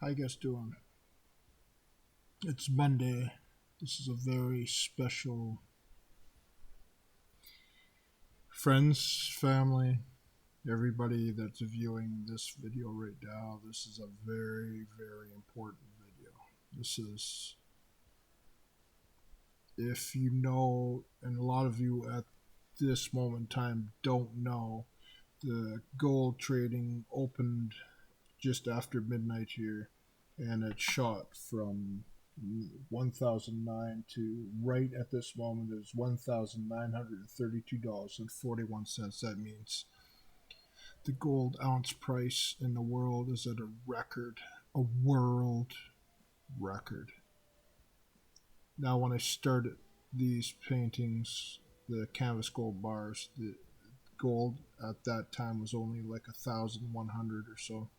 How you guys doing? It's Monday. This is a very special friends, family, everybody that's viewing this video right now. This is a very, very important video. This is, if you know, and a lot of you at this moment in time don't know, the gold trading opened just after midnight here, and it shot from 1009 to right at this moment is $1,932.41. That means the gold ounce price in the world is at a world record. Now, when I started these paintings, the canvas gold bars, the gold at that time was only like 1,100 or so.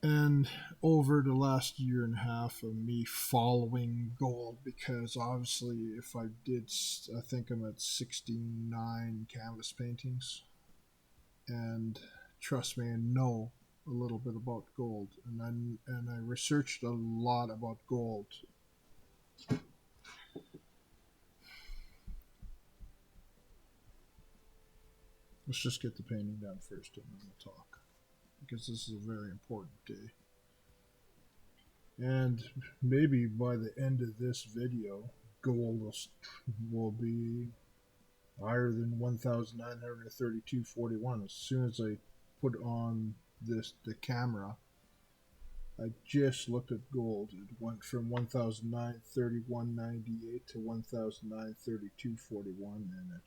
And over the last year and a half of me following gold, because obviously if I did, I think I'm at 69 canvas paintings, and trust me, I know a little bit about gold, and I researched a lot about gold. Let's just get the painting done first and then we'll talk, because this is a very important day. And maybe by the end of this video, gold will be higher than 1,932.41. As soon as I put on the camera, I just looked at gold. It went from 1,931.98 to 1,932.41, and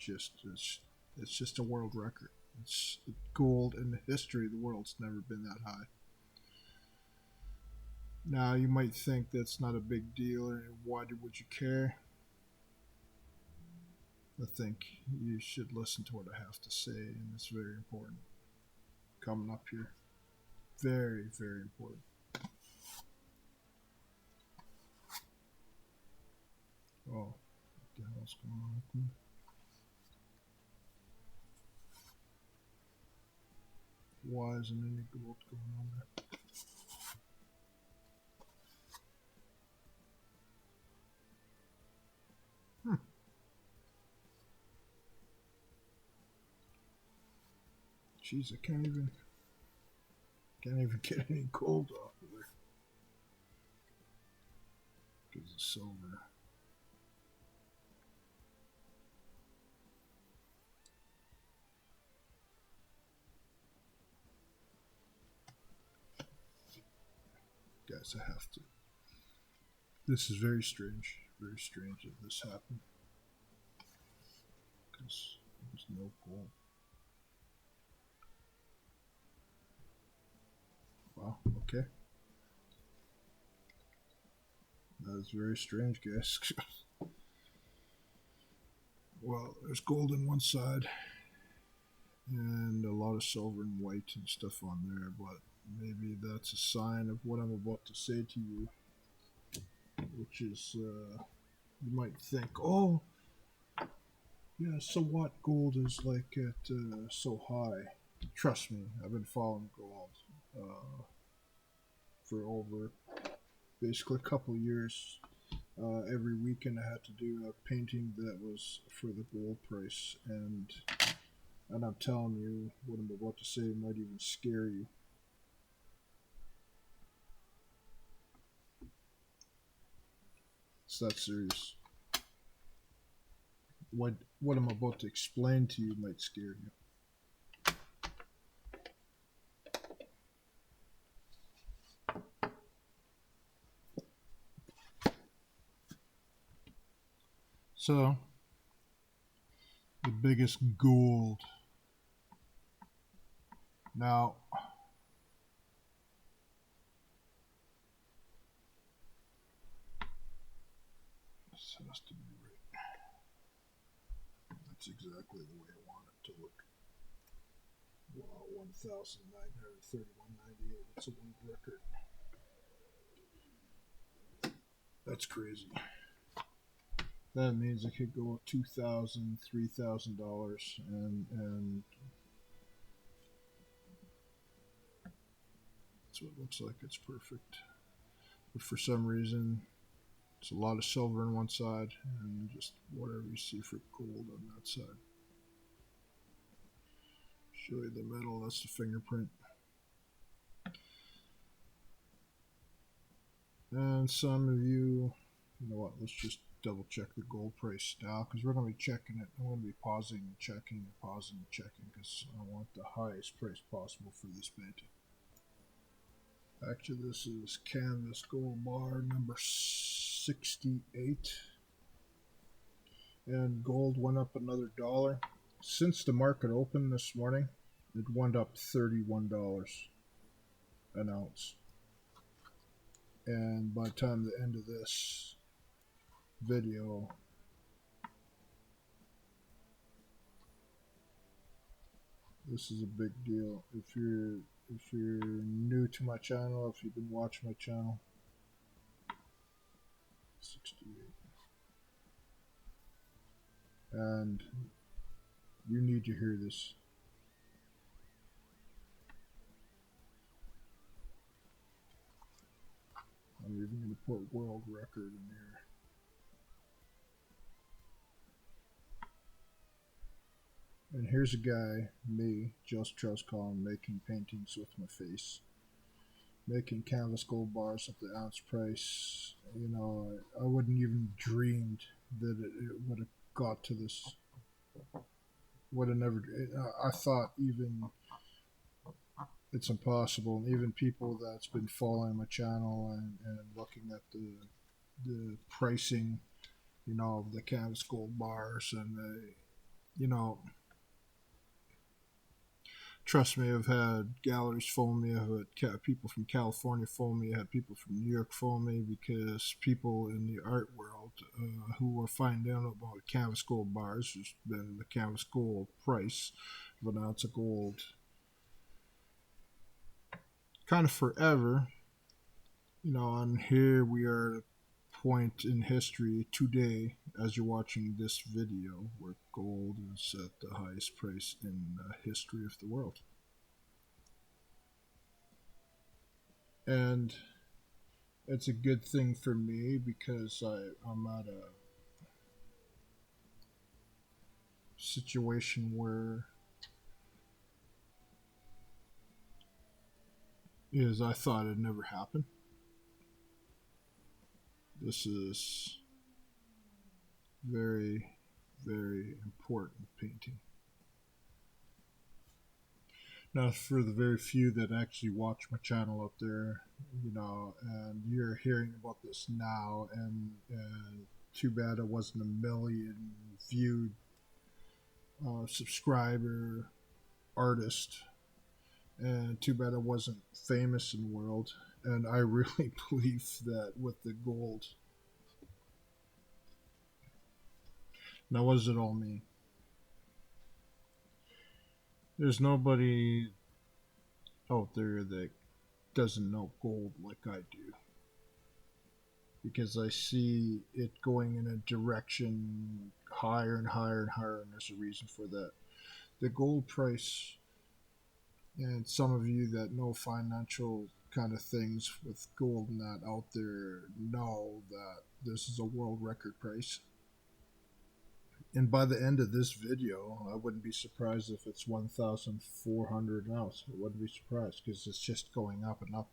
it's just a world record. It's gold in the history of the world's never been that high. Now, you might think that's not a big deal, or why would you care? I think you should listen to what I have to say, and it's very important. Coming up here. Very, very important. Oh, what the hell's going on with me? Why isn't any gold going on there? Jeez, I can't even get any gold off of there because it's silver. Guys, I have to. This is very strange that this happened, because there's no gold. Wow, okay. That is very strange, guys. Well, there's gold on one side and a lot of silver and white and stuff on there, but maybe that's a sign of what I'm about to say to you, which is, you might think, oh, yeah, so what? Gold is like at so high. Trust me, I've been following gold for over basically a couple years. Every weekend I had to do a painting that was for the gold price, and I'm telling you, what I'm about to say might even scare you. It's that serious. What I'm about to explain to you might scare you. So, the biggest gold. Now, this has to be right. That's exactly the way I want it to look. Wow, 1,931.98. That's a world record. That's crazy. That means it could go $2,000, $3,000, and So it looks like it's perfect. But for some reason, it's a lot of silver on one side and just whatever you see for gold on that side. Show you the metal, that's the fingerprint. And some of you know what, let's just double check the gold price now because we're going to be checking it. I'm going to be pausing and checking and pausing and checking because I want the highest price possible for this painting. Actually, this is canvas gold bar number 68. And gold went up another $1. Since the market opened this morning, it went up $31 an ounce. And by the time the end of this video, this is a big deal. If you're new to my channel, if you've been watching my channel, 68. And you need to hear this. I'm even going to put world record in here. And here's a guy, me, just Colin, making paintings with my face. Making canvas gold bars at the ounce price. You know, I wouldn't even dreamed that it would have got to this. Would have never. I thought even it's impossible. And even people that's been following my channel and looking at the pricing, you know, of the canvas gold bars and you know. Trust me, I've had galleries phone me, I've had people from California phone me, I had people from New York phone me because people in the art world who are finding out about canvas gold bars, there's been the canvas gold price of an ounce of gold kind of forever, you know, and here we are at a point in history today as you're watching this video where gold is at the highest price in the history of the world. And it's a good thing for me because I'm at a situation where I thought it'd never happen. This is very, very important painting. Now, for the very few that actually watch my channel up there, you know, and you're hearing about this now, and too bad it wasn't a million viewed subscriber artist, and too bad it wasn't famous in the world. And I really believe that with the gold. Now, what does it all mean? There's nobody out there that doesn't know gold like I do. Because I see it going in a direction higher and higher and higher, and there's a reason for that. The gold price, and some of you that know financial kind of things with gold and that out there know that this is a world record price. And by the end of this video, I wouldn't be surprised if it's 1,400 an ounce. I wouldn't be surprised because it's just going up and up.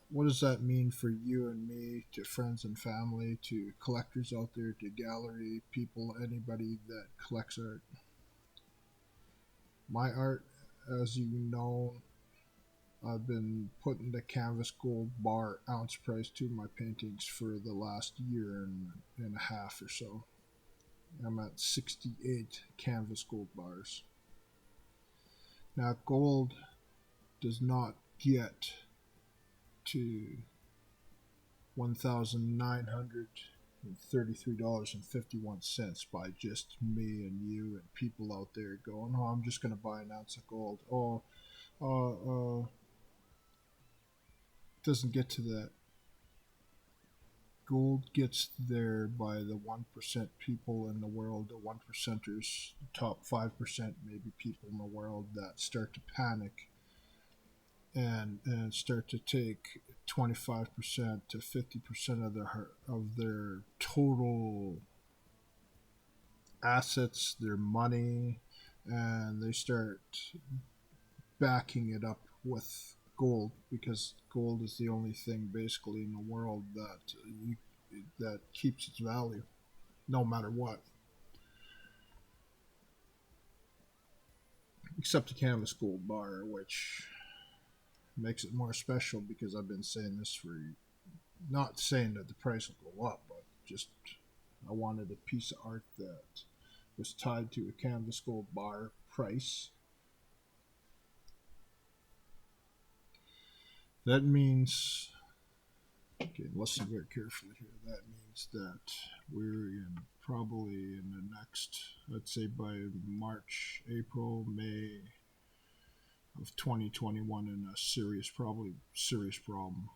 What does that mean for you and me, to friends and family, to collectors out there, to gallery people, anybody that collects art? My art, as you know, I've been putting the canvas gold bar ounce price to my paintings for the last year and a half or so. I'm at 68 canvas gold bars. Now, gold does not get to $1,933.51 by just me and you and people out there going, oh, I'm just going to buy an ounce of gold. Doesn't get to that. Gold gets there by the 1% people in the world, the 1%ers, the top 5% maybe people in the world that start to panic and start to take 25% to 50% of their total assets, their money, and they start backing it up with gold, because gold is the only thing basically in the world that keeps its value no matter what, except the canvas gold bar, which makes it more special because I've been saying this for, not saying that the price will go up, but just I wanted a piece of art that was tied to a canvas gold bar price. That means, okay, listen very carefully here. That means that we're probably in the next, let's say by March, April, May of 2021 in a serious problem,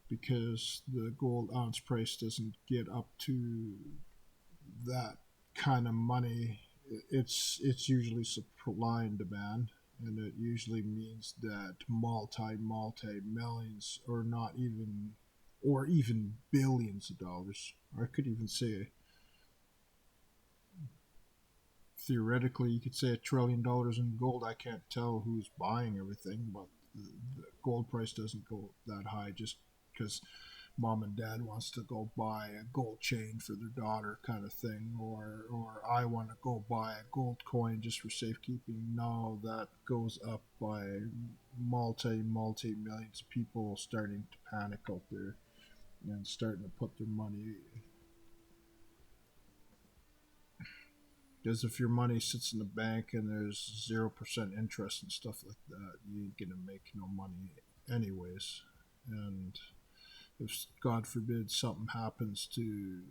because the gold ounce price doesn't get up to that kind of money. It's usually supply and demand, and it usually means that multi millions, or not even, or even billions of dollars. I could even say, theoretically, you could say $1 trillion in gold. I can't tell who's buying everything, but the gold price doesn't go that high just because mom and dad wants to go buy a gold chain for their daughter, kind of thing, or I want to go buy a gold coin just for safekeeping. No, that goes up by multi millions of people starting to panic out there and starting to put their money. Because if your money sits in the bank and there's 0% interest and stuff like that, you ain't gonna make no money anyways. And if, God forbid, something happens to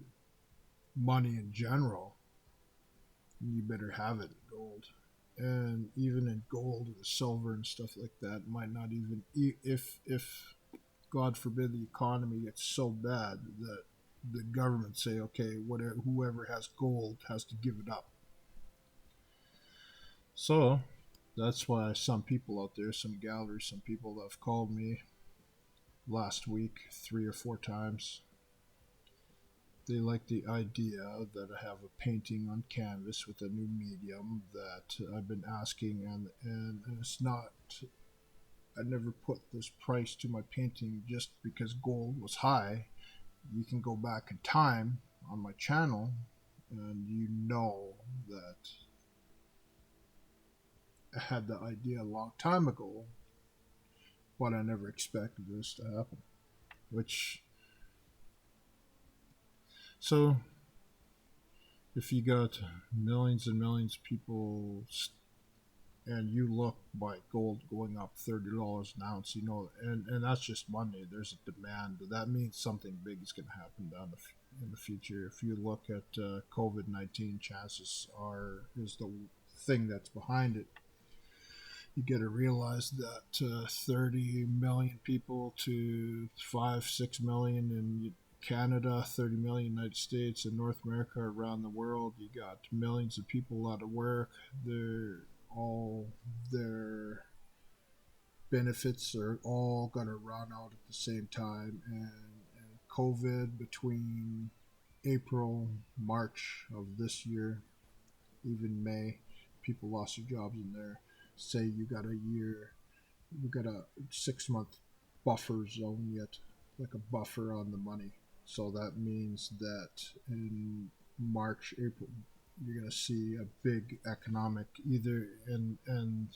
money in general, you better have it in gold. And even in gold and silver and stuff like that, might not even, if God forbid the economy gets so bad that the government say, okay, whatever, whoever has gold has to give it up. So that's why some people out there, some galleries, some people that have called me last week 3 or 4 times, they like the idea that I have a painting on canvas with a new medium that I've been asking, and it's not, I never put this price to my painting just because gold was high. You can go back in time on my channel and you know that I had the idea a long time ago, but I never expected this to happen. Which, so if you got millions and millions of people and you look by gold going up $30 an ounce, you know, and that's just Monday. There's a demand. That means something big is going to happen in the future. If you look at COVID-19, chances are is the thing that's behind it. You got to realize that 30 million people to 5-6 million in Canada, 30 million United States, and North America, around the world, you got millions of people out of work. All their benefits are all going to run out at the same time. And COVID, between April, March of this year, even May, people lost their jobs in there. Say you got a year, you got a 6-month buffer zone yet, like a buffer on the money. So that means that in March, April, you're going to see a big economic either, and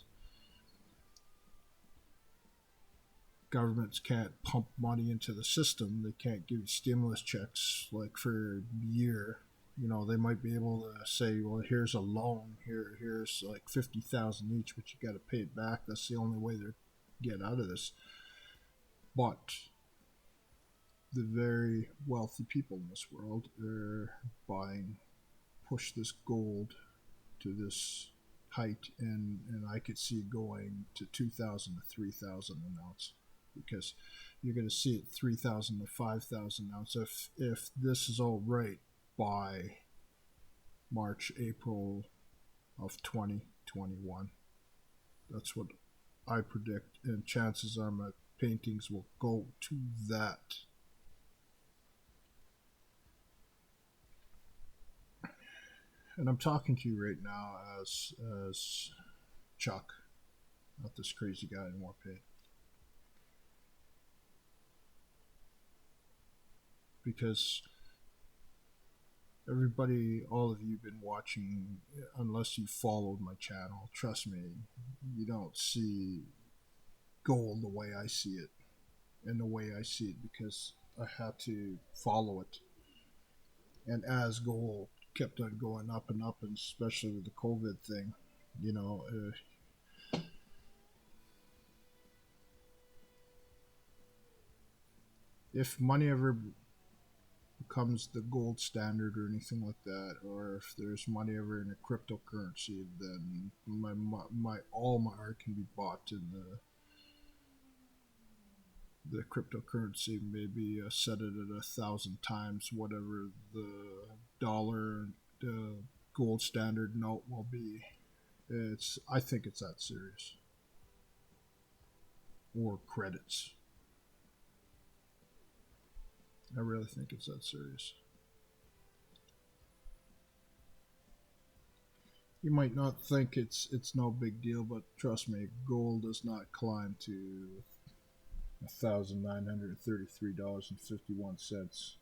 governments can't pump money into the system. They can't give you stimulus checks like for a year. You know, they might be able to say, well, here's a loan, here's like 50,000 each, but you got to pay it back. That's the only way they get out of this. But the very wealthy people in this world are push this gold to this height, and I could see going to 2,000 to 3,000 an ounce, because you're going to see it 3,000 to 5,000 an ounce if this is all right by March, April of 2021. That's what I predict, and chances are my paintings will go to that. And I'm talking to you right now as Chuck, not this crazy guy in Warpaint. Because everybody, all of you have been watching, unless you followed my channel, trust me, you don't see gold the way I see it, and the way I see it because I had to follow it. And as gold kept on going up and up, and especially with the COVID thing, you know, if money ever becomes the gold standard or anything like that, or if there's money ever in a cryptocurrency, then my all my art can be bought in the cryptocurrency. Maybe set it at 1,000 times whatever the dollar gold standard note will be. I think it's that serious. Or credits. I really think it's that serious. You might not think it's no big deal, but trust me, gold does not climb to $1,933.51,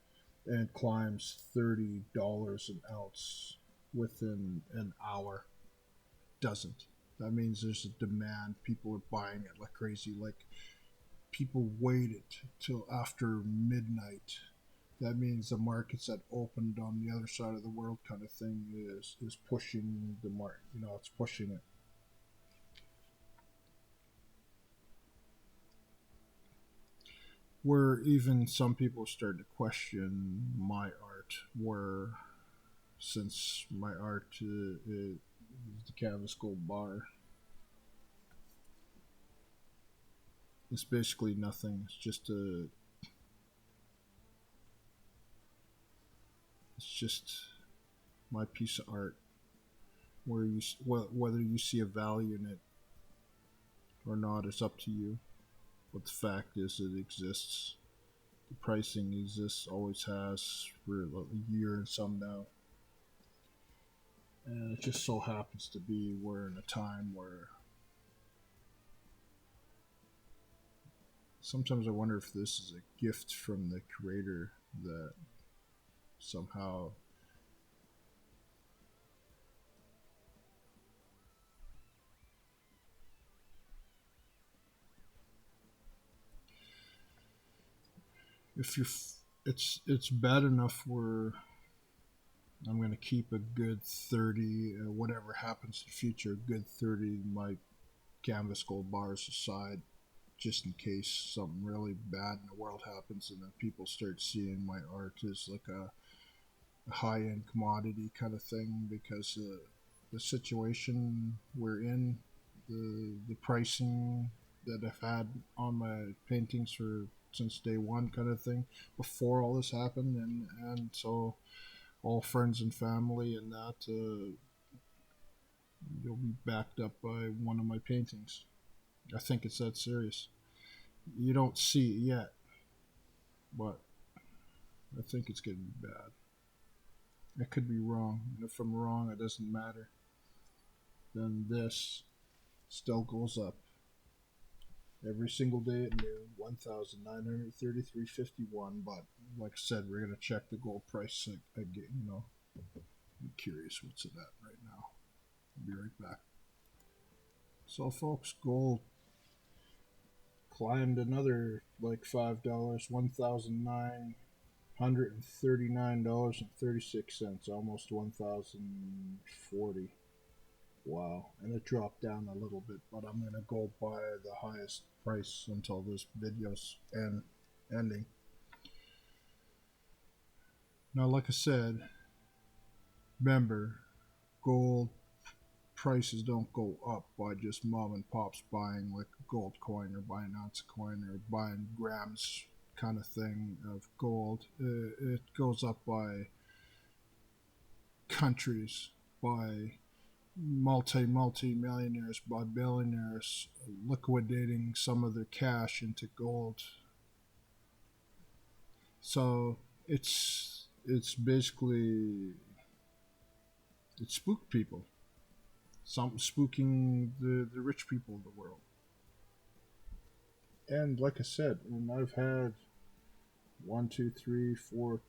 and climbs $30 an ounce within an hour. Doesn't. That means there's a demand. People are buying it like crazy. Like, people waited till after midnight. That means the markets that opened on the other side of the world, kind of thing, is pushing the market. You know, it's pushing it. Where even some people started to question my art, where since my art is the canvas gold bar, it's basically nothing. It's just my piece of art. Where whether you see a value in it or not, it's up to you. But the fact is, it exists. The pricing exists, always has for a year and some now. And it just so happens to be we're in a time where sometimes I wonder if this is a gift from the creator that somehow if you're it's bad enough where I'm going to keep a good 30, whatever happens in the future, a good 30 my canvas gold bars aside, just in case something really bad in the world happens and then people start seeing my art as like a high-end commodity kind of thing, because the situation we're in, the pricing that I've had on my paintings for since day one kind of thing, before all this happened, and so all friends and family and that you'll be backed up by one of my paintings. I think it's that serious. You don't see it yet, but I think it's going to be bad. I could be wrong, and if I'm wrong, it doesn't matter. Then this still goes up every single day at noon, 1,933.51. But like I said, we're gonna check the gold price again. You know, I'm curious what's it at right now. I'll be right back. So, folks, gold climbed another like $5, $1,939.36, almost 1,040. Wow, and it dropped down a little bit, but I'm gonna go buy the highest price until this video's ending. Now, like I said, remember, gold prices don't go up by just mom and pops buying like a gold coin or buying an ounce of coin or buying grams kind of thing of gold. It goes up by countries, by multi-millionaires by billionaires liquidating some of their cash into gold. So it's basically it spooked people. Something spooking the rich people of the world. And like I said, and I've had one, two, three, four,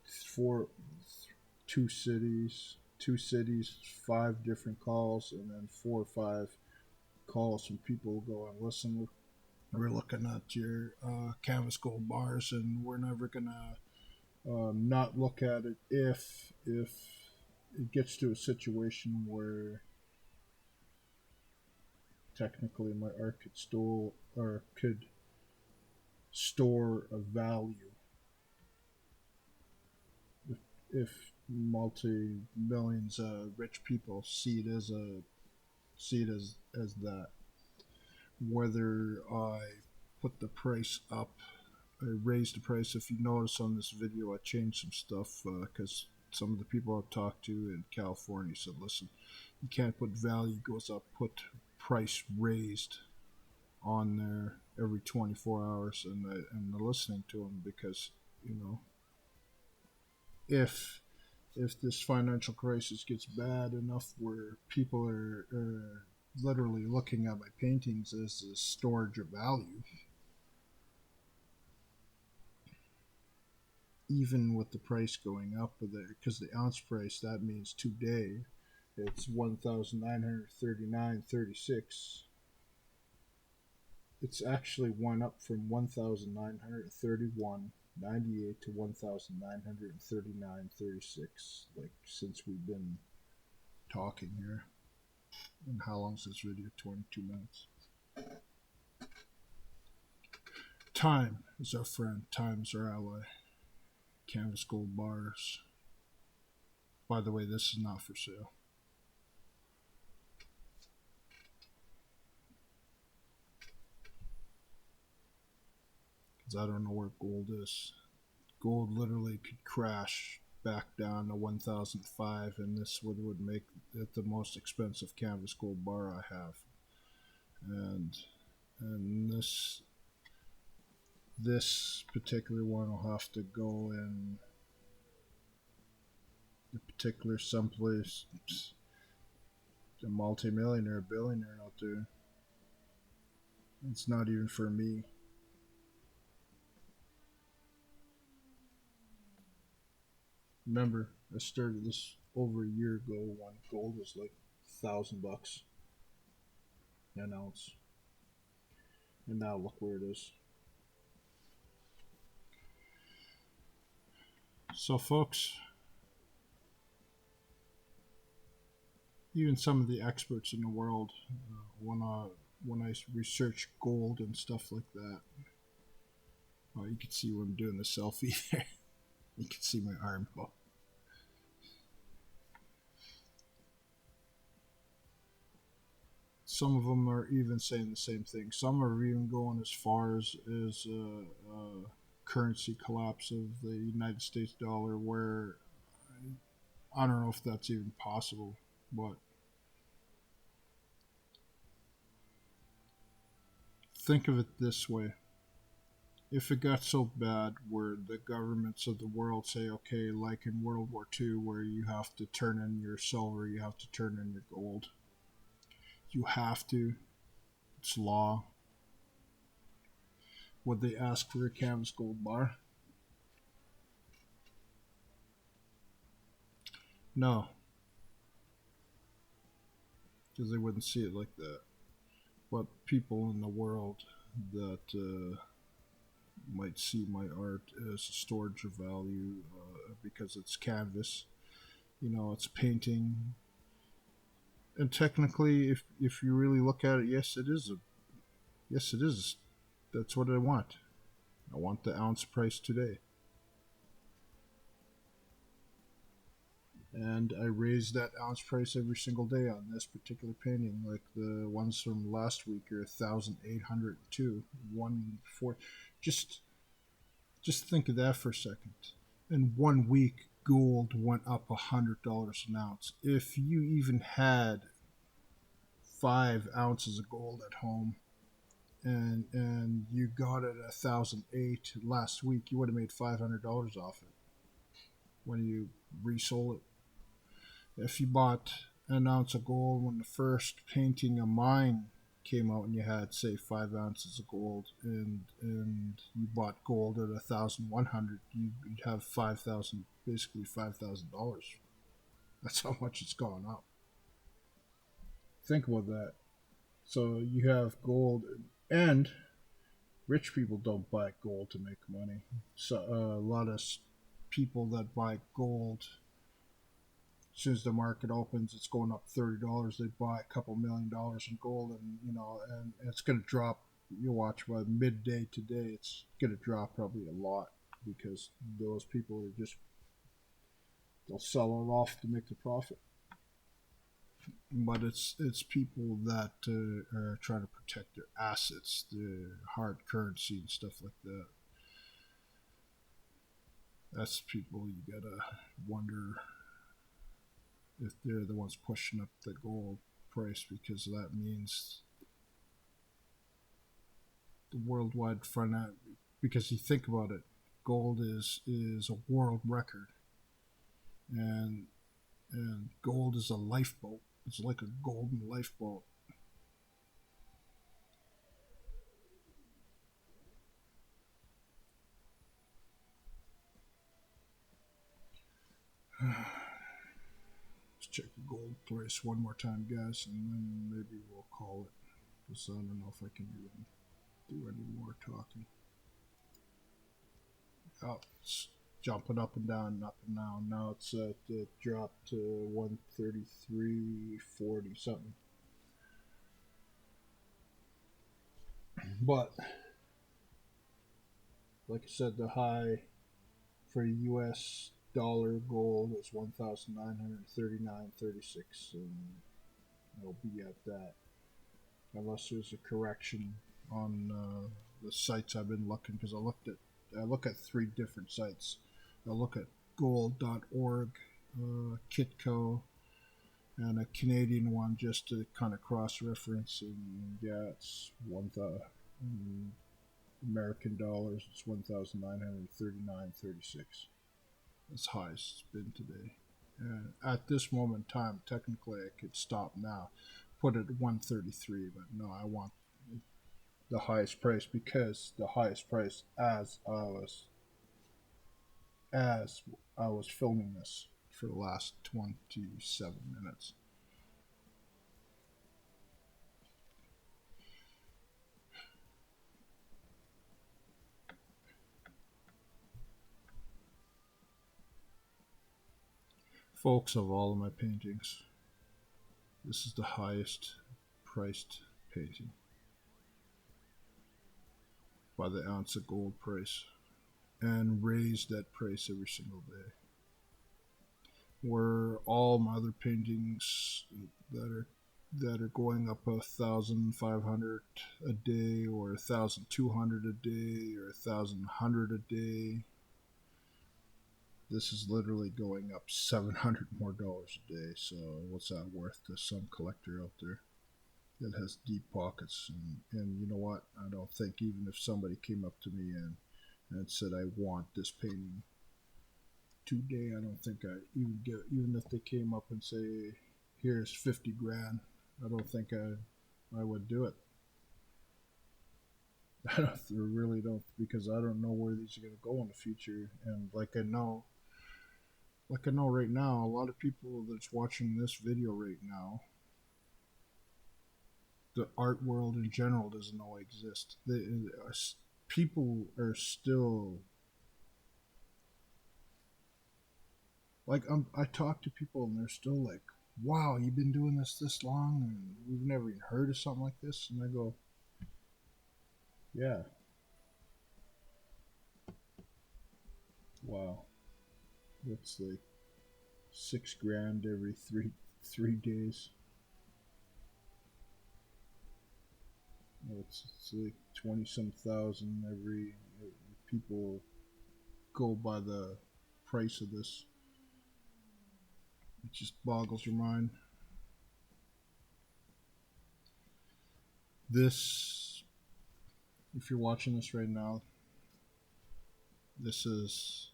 two cities, 5 different calls, and then 4 or 5 calls from people going, listen, we're looking at your canvas gold bars, and we're never gonna not look at it if it gets to a situation where technically my art could store a value if multi millions rich people see it as that. Whether I put the price up, I raised the price. If you notice on this video, I changed some stuff because some of the people I've talked to in California said, listen, you can't put value goes up, put price raised on there every 24 hours, and they're listening to them because, you know, if this financial crisis gets bad enough where people are literally looking at my paintings as a storage of value, even with the price going up, because the ounce price, that means today it's 1,939.36. It's actually went up from 1,931.98 to 1,939.36, like since we've been talking here. And how long is this video? 22 minutes. Time is our friend. Time is our ally. Canvas gold bars. By the way, this is not for sale. Because I don't know where gold is. Gold literally could crash back down to 1,005, and this would make it the most expensive canvas gold bar I have. And this particular one will have to go in a particular someplace, a multi-millionaire, billionaire out there. It's not even for me. Remember, I started this over a year ago when gold was like $1,000 an ounce, and now look where it is. So, folks, even some of the experts in the world, when I research gold and stuff like that, you can see where I'm doing the selfie there. You can see my arm. Some of them are even saying the same thing. Some are even going as far as currency collapse of the United States dollar, where I don't know if that's even possible, but think of it this way. If it got so bad where the governments of the world say, okay, like in World War II, where you have to turn in your silver, you have to turn in your gold, you have to, it's law, would they ask for a canvas gold bar? No, because they wouldn't see it like that. But people in the world that might see my art as a storage of value because it's canvas, you know, it's painting. And technically, if you really look at it, yes, it is. Yes, it is. That's what I want. I want the ounce price today. And I raise that ounce price every single day on this particular painting. Like the ones from last week are 1,802, 1,4. Just think of that for a second. In 1 week, gold went up $100 an ounce. If you even had 5 ounces of gold at home, and you got it at 1,008 last week, you would have made $500 off it when you resold it. If you bought an ounce of gold when the first painting of mine came out, and you had, say, 5 ounces of gold, and you bought gold at 1,100, you'd have 5,000, basically $5,000. That's how much it's gone up. Think about that. So you have gold, and rich people don't buy gold to make money. So a lot of people that buy gold, as soon as the market opens, it's going up $30. They buy a couple $1,000,000 in gold, and it's going to drop. You watch by midday today, it's going to drop probably a lot, because those people are just, they'll sell it off to make the profit. But it's people that are trying to protect their assets, their hard currency and stuff like that. That's people you gotta wonder if they're the ones pushing up the gold price, because that means the worldwide finance. Because you think about it, gold is a world record, and gold is a lifeboat. It's like a golden lifeboat. Let's check the gold price one more time, guys, and then maybe we'll call it, because I don't know if I can do any more talking. Oh, it's jumping up and down, up and down. Now it dropped to 133.40 something. But like I said, the high for US dollar gold is 1,939.36, and it'll be at that unless there's a correction on the sites I've been looking, because I look at 3 different sites. I look at gold.org, Kitco, and a Canadian one, just to kind of cross-reference. And yeah, it's 1,000 American dollars. It's 1,939.36. As high as it's been today. And at this moment in time, technically, I could stop now, put it at 133, but no, I want the highest price, because the highest price as I was filming this for the last 27 minutes. Folks, of all of my paintings, this is the highest priced painting by the ounce of gold price, and raise that price every single day. Where all my other paintings that are going up 1,500 a day, or 1,200 a day, or 1,100 a day, this is literally going up $700 more a day. So what's that worth to some collector out there that has deep pockets? And you know what? I don't think, even if somebody came up to me and said, I want this painting today, I don't think I even get, even if they came up and say, here's 50 grand, I don't think I would do it. I really don't, because I don't know where these are going to go in the future. And like I know right now, a lot of people that's watching this video right now, the art world in general doesn't know I exist. People are still, like, I talk to people and they're still like, wow, you've been doing this long and we've never even heard of something like this. And I go, yeah. Wow. That's like $6 grand every three days. It's like 20-some thousand every. People go by the price of this. It just boggles your mind. This, if you're watching this right now, this is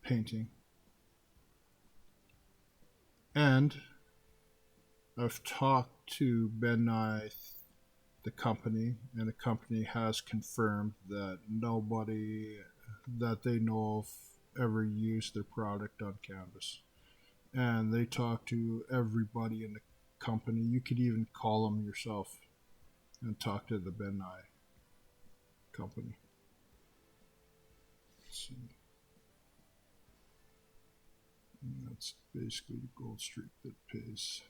painting. And I've talked to Ben Nye, the company, and the company has confirmed that nobody that they know of ever used their product on canvas. And they talk to everybody in the company. You could even call them yourself and talk to the Ben Nye company. Let's see. And that's basically the gold streak that pays.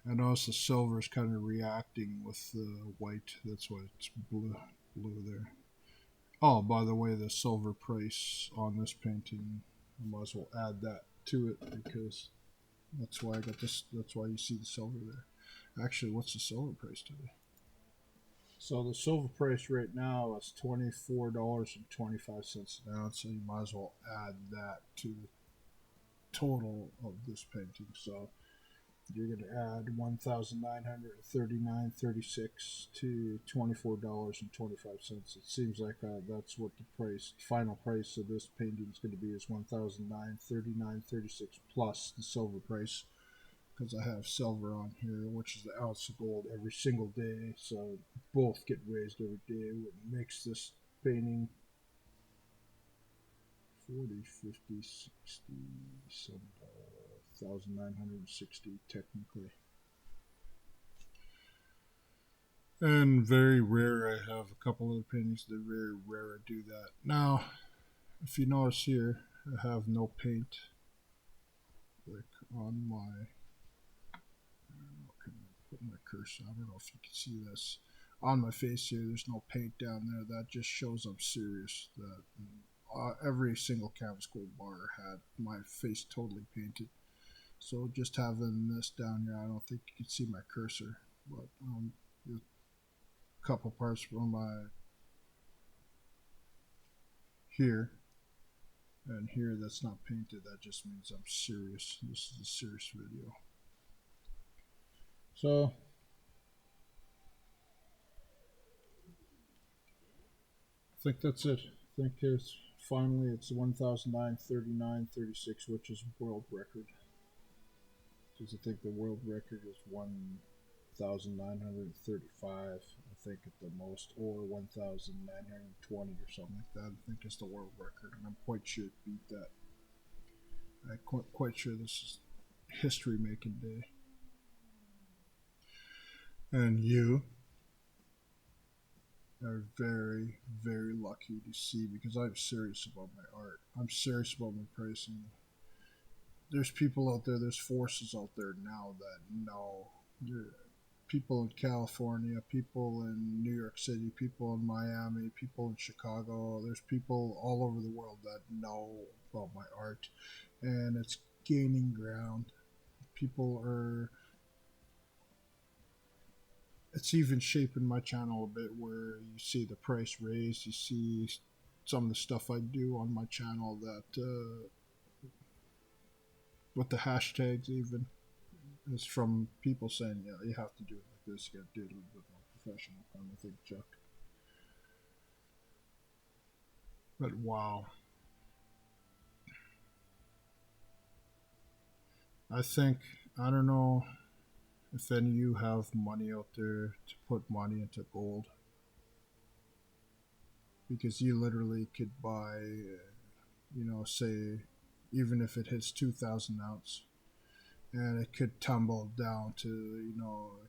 And also silver is kind of reacting with the white. That's why it's blue there. Oh, by the way, the silver price on this painting, I might as well add that to it because that's why I got this. That's why you see the silver there. Actually, what's the silver price today? So the silver price right now is $24.25 an ounce. So you might as well add that to the total of this painting. So you're going to add $1,939.36 to $24.25. It seems like that's what the final price of this painting is going to be, is $1,939.36 plus the silver price, because I have silver on here, which is the ounce of gold every single day. So both get raised every day, what makes this painting 40, 50, 60, some 1,960 technically. And very rare, I have a couple of paintings that are very rare to do that. Now, if you notice here, I have no paint. Like on my, can I put my cursor? I don't know if you can see this. On my face here, there's no paint down there. That just shows I'm serious. That every single canvas gold bar had my face totally painted. So just having this down here, I don't think you can see my cursor, but a couple parts from my here and here that's not painted. That just means I'm serious. This is a serious video. So I think that's it. I think it's finally it's 1,939.36, which is world record. Because I think the world record is 1,935, I think at the most, or 1,920 or something like that. I think is the world record, and I'm quite sure it beat that. I'm quite sure this is history-making day. And you are very, very lucky to see, because I'm serious about my art. I'm serious about my pricing. There's people out there, there's forces out there now that know. People in California, people in New York City, people in Miami, people in Chicago. There's people all over the world that know about my art, and it's gaining ground. People are... It's even shaping my channel a bit, where you see the price raised, you see some of the stuff I do on my channel that... with the hashtags even, is from people saying, yeah, you have to do it like this, you got to do it a little bit more professional kind of thing, Chuck. But wow. I think, I don't know if any of you have money out there to put money into gold, because you literally could buy, say, even if it hits 2,000 ounce, and it could tumble down to,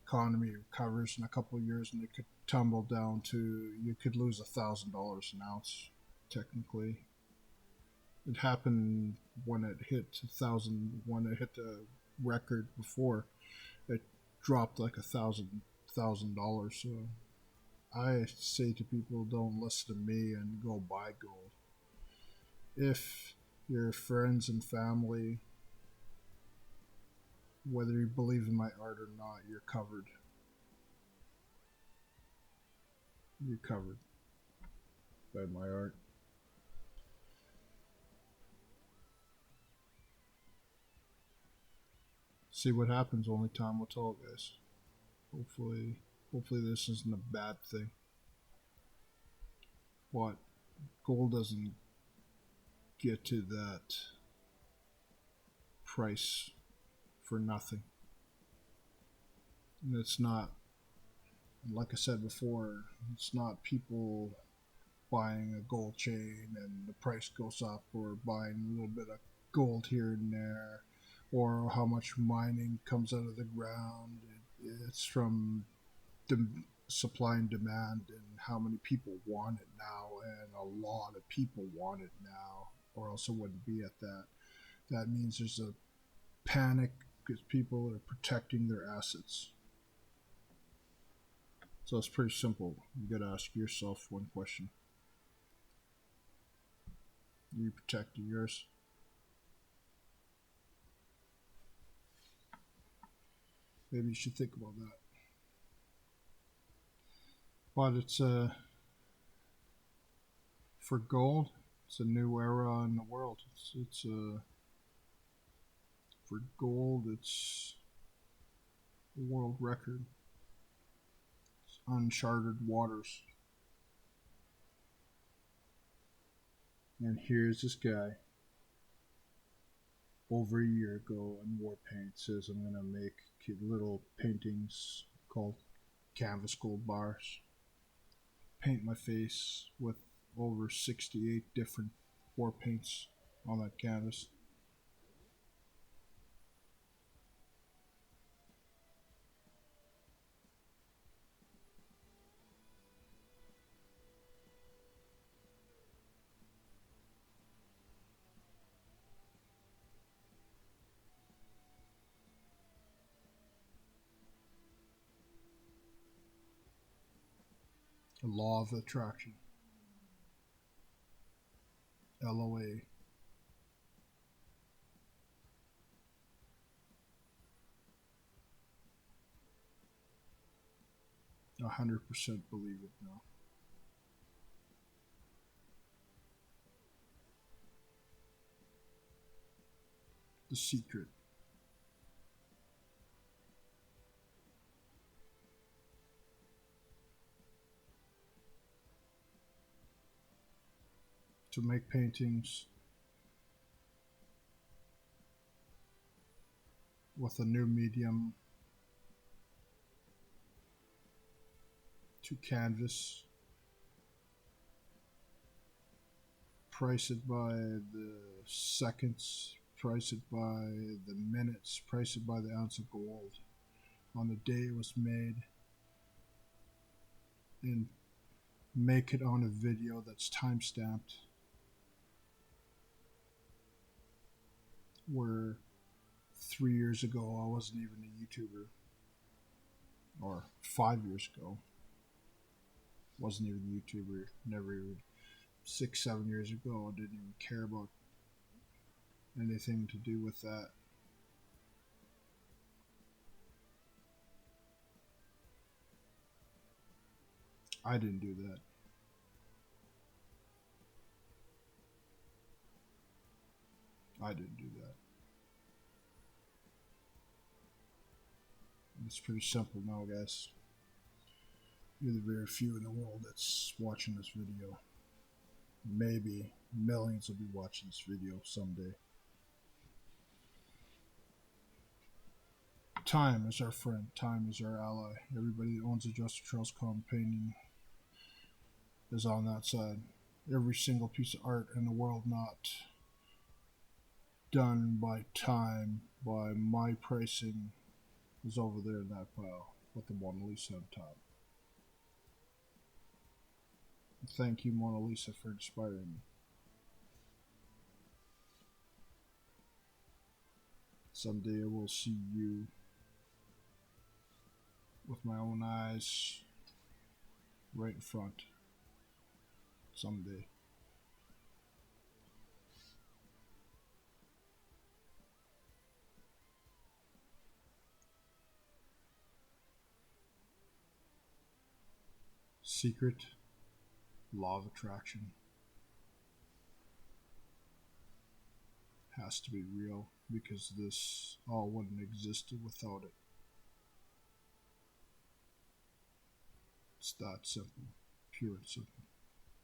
economy recovers in a couple of years, and it could tumble down to, you could lose $1,000 an ounce, technically. It happened when it hit 1,000, when it hit the record before, it dropped like $1,000. So I say to people, don't listen to me and go buy gold. If your friends and family, whether you believe in my art or not, you're covered. You're covered by my art. See what happens. Only time will tell, guys. Hopefully this isn't a bad thing. But gold doesn't get to that price for nothing. And it's not, like I said before, it's not people buying a gold chain and the price goes up, or buying a little bit of gold here and there, or how much mining comes out of the ground. It's from the supply and demand, and how many people want it now, and a lot of people want it now, or else it wouldn't be at that. That means there's a panic because people are protecting their assets. So it's pretty simple. You got to ask yourself one question: are you protecting yours? Maybe you should think about that. But it's for gold, it's a new era in the world. It's for gold, it's a world record. It's uncharted waters. And here's this guy over a year ago in Warpaint says, I'm gonna make little paintings called canvas gold bars. Paint my face with over 68 different war paints on that canvas. The law of attraction. LOA. I 100% believe it now. The secret. To make paintings with a new medium, to canvas, price it by the seconds, price it by the minutes, price it by the ounce of gold on the day it was made, and make it on a video that's time stamped, where 3 years ago I wasn't even a YouTuber, or 5 years ago wasn't even a YouTuber, never even 6-7 years ago I didn't even care about anything to do with that. I didn't do that. I didn't do that. It's pretty simple now, guys. You're the very few in the world that's watching this video. Maybe millions will be watching this video someday. Time is our friend. Time is our ally. Everybody that owns a Justin Charles Colin painting is on that side. Every single piece of art in the world not done by time, by my pricing, is over there in that pile with the Mona Lisa on top. Thank you, Mona Lisa, for inspiring me. Someday I will see you with my own eyes right in front. Someday. Secret, law of attraction. has to be real because this all wouldn't exist without it. It's that simple, pure and simple.